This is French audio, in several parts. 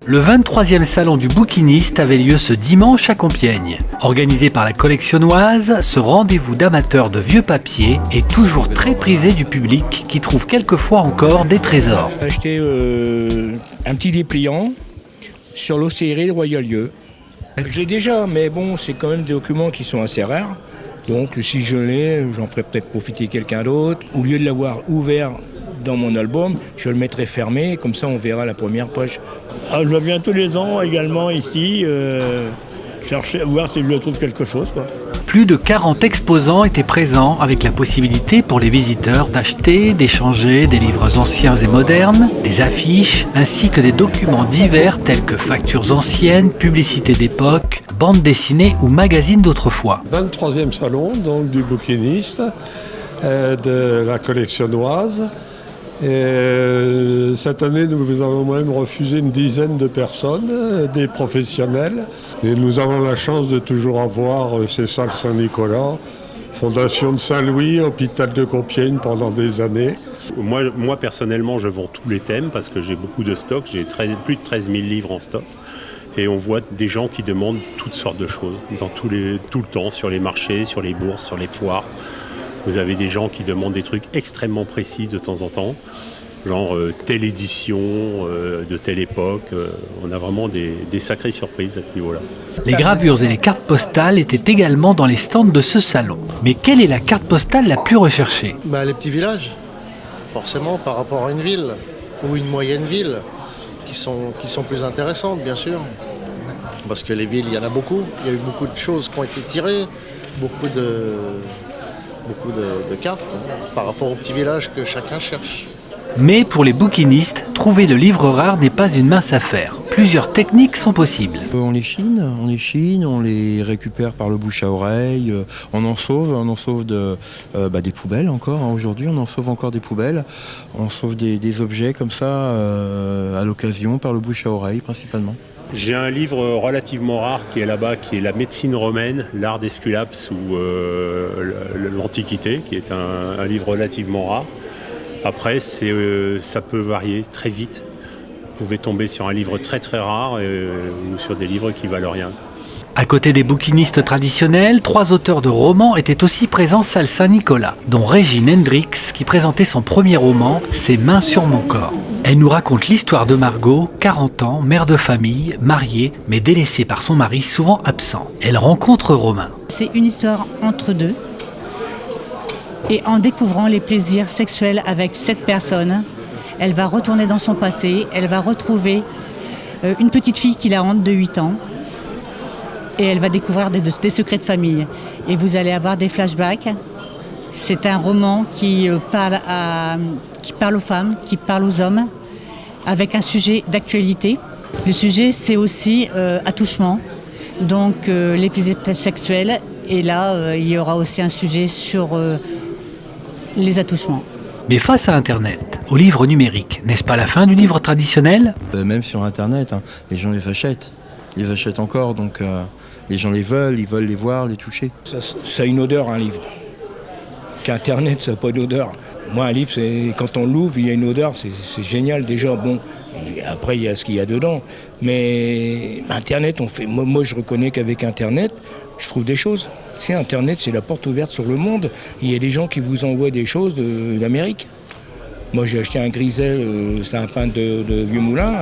Le 23e salon du bouquiniste avait lieu ce dimanche à Compiègne. Organisé par la Collectionnoise, ce rendez-vous d'amateurs de vieux papier est toujours très prisé du public qui trouve quelquefois encore des trésors. J'ai acheté un petit dépliant sur l'Océrie de Royal-Lieu. Je l'ai déjà, mais bon, c'est quand même des documents qui sont assez rares. Donc si je l'ai, j'en ferai peut-être profiter quelqu'un d'autre. Au lieu de l'avoir ouvert dans mon album, je le mettrai fermé, comme ça on verra la première page. Je viens tous les ans également ici, chercher, voir si je trouve quelque chose, quoi. Plus de 40 exposants étaient présents avec la possibilité pour les visiteurs d'acheter, d'échanger des livres anciens et modernes, des affiches, ainsi que des documents divers tels que factures anciennes, publicités d'époque, bandes dessinées ou magazines d'autrefois. 23e salon donc, du bouquiniste, de la Collectionnoise. Et cette année, nous avons même refusé une dizaine de personnes, des professionnels. Et nous avons la chance de toujours avoir ces salles Saint-Nicolas, Fondation de Saint-Louis, Hôpital de Compiègne pendant des années. Moi personnellement, je vends tous les thèmes parce que j'ai beaucoup de stock. J'ai plus de 13 000 livres en stock. Et on voit des gens qui demandent toutes sortes de choses, tout le temps, sur les marchés, sur les bourses, sur les foires. Vous avez des gens qui demandent des trucs extrêmement précis de temps en temps, genre telle édition, de telle époque. On a vraiment des sacrées surprises à ce niveau-là. Les gravures et les cartes postales étaient également dans les stands de ce salon. Mais quelle est la carte postale la plus recherchée ? Les petits villages, forcément par rapport à une ville ou une moyenne ville, qui sont plus intéressantes bien sûr. Parce que les villes, il y en a beaucoup, il y a eu beaucoup de choses qui ont été tirées, beaucoup de cartes par rapport aux petits villages que chacun cherche. Mais pour les bouquinistes, trouver le livre rare n'est pas une mince affaire. Plusieurs techniques sont possibles. On les chine, on les récupère par le bouche à oreille, on en sauve des poubelles encore. Aujourd'hui, on en sauve encore des poubelles. On sauve des objets comme ça à l'occasion par le bouche à oreille principalement. J'ai un livre relativement rare qui est là-bas, qui est La médecine romaine, l'art d'Esculape sous l'Antiquité, qui est un livre relativement rare. Après, ça peut varier très vite. Vous pouvez tomber sur un livre très très rare ou sur des livres qui valent rien. À côté des bouquinistes traditionnels, 3 auteurs de romans étaient aussi présents salle Saint-Nicolas, dont Régine Hendrix qui présentait son premier roman, Ses mains sur mon corps. Elle nous raconte l'histoire de Margot, 40 ans, mère de famille, mariée, mais délaissée par son mari souvent absent. Elle rencontre Romain. C'est une histoire entre deux. Et en découvrant les plaisirs sexuels avec cette personne, elle va retourner dans son passé, elle va retrouver une petite fille qui la hante de 8 ans. Et elle va découvrir des secrets de famille. Et vous allez avoir des flashbacks. C'est un roman qui parle aux femmes, qui parle aux hommes, avec un sujet d'actualité. Le sujet, c'est aussi attouchement, donc les plaisirs sexuels. Et là, il y aura aussi un sujet sur les attouchements. Mais face à Internet, aux livres numériques, n'est-ce pas la fin du livre traditionnel ? Même sur Internet, les gens les achètent. Ils les achètent encore, donc les gens les veulent, ils veulent les voir, les toucher. Ça a une odeur, un livre. Qu'Internet, ça n'a pas d'odeur. Moi, un livre, quand on l'ouvre, il y a une odeur, c'est génial déjà. Bon, après, il y a ce qu'il y a dedans. Mais Internet, moi, je reconnais qu'avec Internet, je trouve des choses. C'est Internet, c'est la porte ouverte sur le monde. Il y a des gens qui vous envoient des choses d'Amérique. Moi, j'ai acheté un Grisel, c'est un peintre de Vieux-Moulin.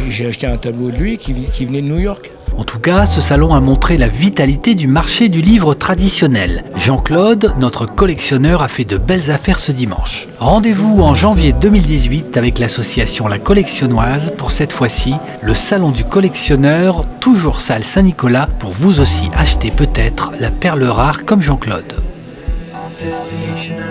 J'ai acheté un tableau de lui qui venait de New York. En tout cas, ce salon a montré la vitalité du marché du livre traditionnel. Jean-Claude, notre collectionneur, a fait de belles affaires ce dimanche. Rendez-vous en janvier 2018 avec l'association La Collectionnoise pour cette fois-ci le salon du collectionneur, toujours salle Saint-Nicolas, pour vous aussi acheter peut-être la perle rare comme Jean-Claude. Destination